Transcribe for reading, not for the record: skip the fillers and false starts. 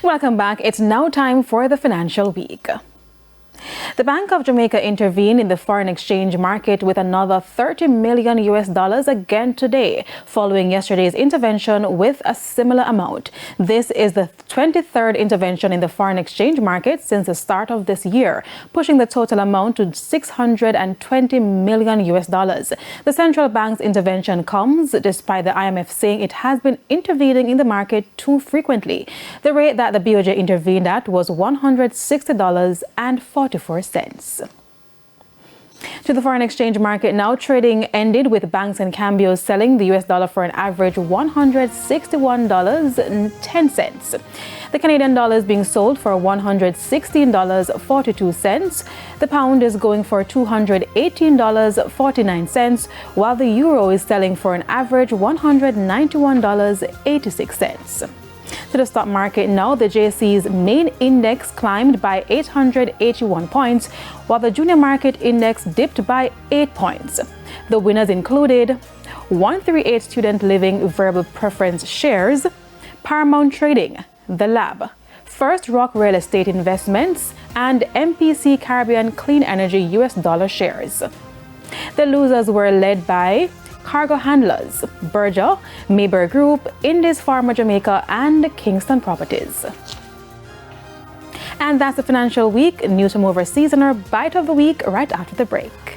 Welcome back. It's now time for the Financial Week. The Bank of Jamaica intervened in the foreign exchange market with another $30 million again today, following yesterday's intervention with a similar amount. This is the 23rd intervention in the foreign exchange market since the start of this year, pushing the total amount to $620 million. The central bank's intervention comes despite the IMF saying it has been intervening in the market too frequently. The rate that the BOJ intervened at was $160.44. To the foreign exchange market now, trading ended with banks and cambios selling the US dollar for an average $161.10. The Canadian dollar is being sold for $116.42. The pound is going for $218.49, while the euro is selling for an average $191.86. To the stock market now, the JSE's main index climbed by 881 points, while the junior market index dipped by 8 points. The winners included 138 Student Living Variable Preference Shares, Paramount Trading, The Lab, First Rock Real Estate Investments, and MPC Caribbean Clean Energy US dollar shares. The losers were led by Cargo Handlers, Berger, Mayberry Group, Indies Pharma Jamaica, and Kingston Properties. And that's the Financial Week. News from overseas and our Bite of the Week right after the break.